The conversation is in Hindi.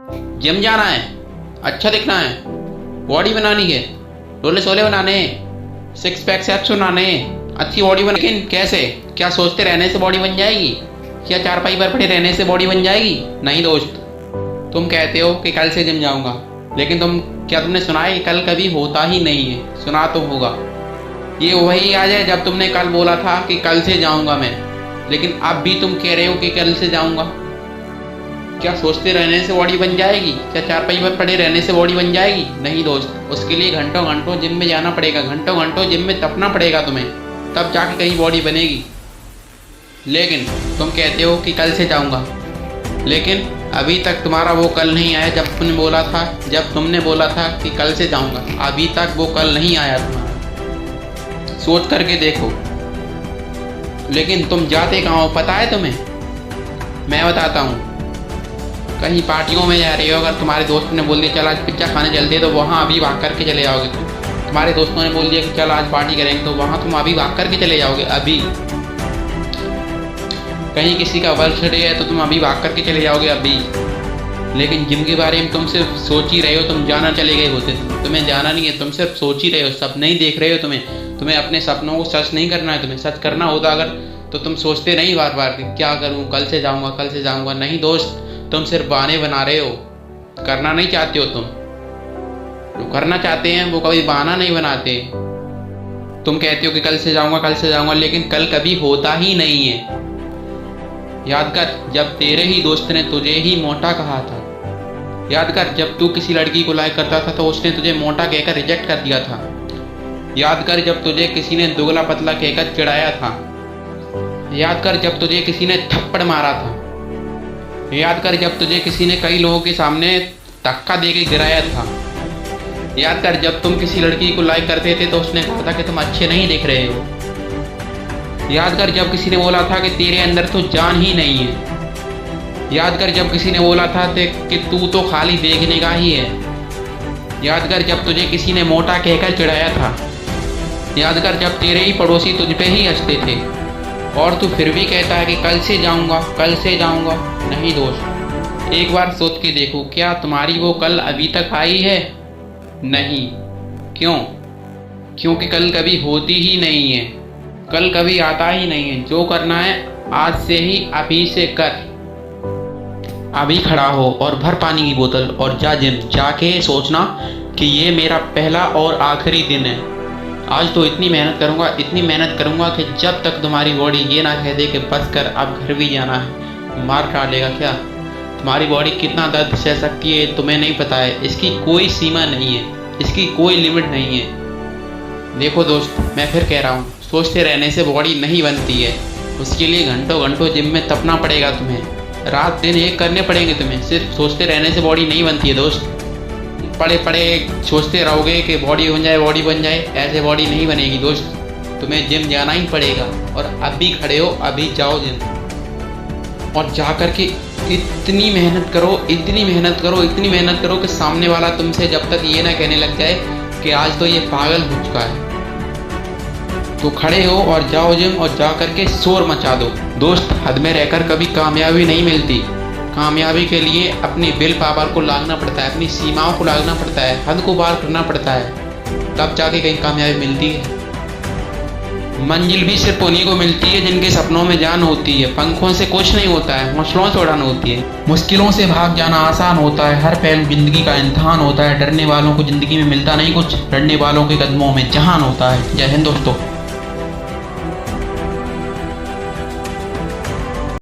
जिम जाना है, अच्छा दिखना है, बॉडी बनानी है, रोले सोले बनाने हैं, सिक्स पैक एब्स बनाने हैं, अच्छी बॉडी बन। लेकिन कैसे? क्या सोचते रहने से बॉडी बन जाएगी? क्या चारपाई पर पड़े रहने से बॉडी बन जाएगी? नहीं दोस्त। तुम कहते हो कि कल से जिम जाऊंगा, लेकिन तुमने सुना है कि कल कभी होता ही नहीं है? सुना तो होगा। ये वही आज है जब तुमने कल बोला था कि कल से जाऊंगा मैं, लेकिन अब भी तुम कह रहे हो कि कल से जाऊंगा। क्या सोचते रहने से बॉडी बन जाएगी? क्या चारपाई पर पड़े रहने से बॉडी बन जाएगी? नहीं दोस्त, उसके लिए घंटों घंटों जिम में जाना पड़ेगा, घंटों घंटों जिम में तपना पड़ेगा तुम्हें, तब जाके कहीं बॉडी बनेगी। लेकिन तुम कहते हो कि कल से जाऊंगा, लेकिन अभी तक तुम्हारा वो कल नहीं आया जब तुमने बोला था कि कल से जाऊंगा। अभी तक वो कल नहीं आया तुम्हारा, सोच करके देखो। लेकिन तुम जाते कहाँ हो पता है तुम्हें? मैं बताता हूँ। कहीं पार्टियों में जा रहे हो, अगर तुम्हारे दोस्त ने बोल दिया चल आज पिज्जा खाने चलते, तो वहाँ अभी भाग करके चले जाओगे तुम। तुम्हारे दोस्तों ने बोल दिया कि चल आज पार्टी करेंगे, तो वहाँ तुम अभी भाग करके चले जाओगे अभी। कहीं किसी का बर्थडे है तो तुम अभी भाग करके चले जाओगे अभी। लेकिन जिम के बारे में तुम सिर्फ सोच ही रहे हो, तुम जाना चले गए होते। तुम्हें जाना नहीं है, तुम सिर्फ सोच ही रहे हो, सब नहीं देख रहे हो। तुम्हें अपने सपनों को सच नहीं करना है। तुम्हें सच करना होता अगर, तो तुम सोचते नहीं बार बार कि क्या करूँ, कल से जाऊँगा, कल से जाऊँगा। नहीं दोस्त, तुम सिर्फ बहाने बना रहे हो, करना नहीं चाहते हो। तुम जो करना चाहते हैं वो कभी बहाना नहीं बनाते। तुम कहते हो कि कल से जाऊँगा, कल से जाऊँगा, लेकिन कल कभी होता ही नहीं है। याद कर जब तेरे ही दोस्त ने तुझे ही मोटा कहा था। याद कर जब तू किसी लड़की को लाइक करता था तो उसने तुझे मोटा कहकर रिजेक्ट कर दिया था। याद कर जब तुझे किसी ने दुबला पतला कहकर चिढ़ाया था। याद कर जब तुझे किसी ने थप्पड़ मारा था। याद कर जब तुझे किसी ने कई लोगों के सामने धक्का दे के गिराया था। याद कर जब तुम किसी लड़की को लाइक करते थे तो उसने कहा था कि तुम अच्छे नहीं दिख रहे हो। याद कर जब किसी ने बोला था कि तेरे अंदर तो जान ही नहीं है। याद कर जब किसी ने बोला था कि तू तो खाली देखने का ही है। याद कर जब तुझे किसी ने मोटा कहकर चिढ़ाया था। याद कर जब तेरे ही पड़ोसी तुझ पे ही हंसते थे और तू फिर भी कहता है कि कल से जाऊंगा, कल से जाऊंगा। नहीं दोस्त, एक बार सोच के देखो, क्या तुम्हारी वो कल अभी तक आई है? नहीं। क्यों? क्योंकि कल कभी होती ही नहीं है, कल कभी आता ही नहीं है। जो करना है आज से ही अभी से कर। अभी खड़ा हो और भर पानी की बोतल और जा जिम। जाके सोचना कि ये मेरा पहला और आखिरी दिन है। आज तो इतनी मेहनत करूँगा, इतनी मेहनत करूँगा कि जब तक तुम्हारी बॉडी ये ना कह दे कि बस कर अब घर भी जाना है। मार डालेगा क्या? तुम्हारी बॉडी कितना दर्द सह सकती है तुम्हें नहीं पता है। इसकी कोई सीमा नहीं है, इसकी कोई लिमिट नहीं है। देखो दोस्त, मैं फिर कह रहा हूँ, सोचते रहने से बॉडी नहीं बनती है। उसके लिए घंटों घंटों जिम में तपना पड़ेगा तुम्हें, रात दिन एक करने पड़ेंगे तुम्हें। सिर्फ सोचते रहने से बॉडी नहीं बनती है दोस्त। पड़े पड़े सोचते रहोगे कि बॉडी बन जाए, बॉडी बन जाए, ऐसे बॉडी नहीं बनेगी दोस्त। तुम्हें जिम जाना ही पड़ेगा और अभी खड़े हो, अभी जाओ जिम और जा कर के इतनी मेहनत करो, इतनी मेहनत करो, इतनी मेहनत करो कि सामने वाला तुमसे जब तक ये ना कहने लग जाए कि आज तो ये पागल हो चुका है। तो खड़े हो और जाओ जिम और जा करके शोर मचा दो। दोस्त, हद में रहकर कभी कामयाबी नहीं मिलती। कामयाबी के लिए अपनी विल पावर को लागना पड़ता है, अपनी सीमाओं को लागना पड़ता है, हद को पार करना पड़ता है, तब जाके कहीं कामयाबी मिलती है। मंजिल भी सिर्फ उन्हीं को मिलती है जिनके सपनों में जान होती है। पंखों से कुछ नहीं होता है, हौसलों से उड़ान होती है। मुश्किलों से भाग जाना आसान होता है, हर पहलू जिंदगी का इम्तिहान होता है। डरने वालों को जिंदगी में मिलता नहीं कुछ, डरने वालों के कदमों में जहान होता है। जय हिंद दोस्तों।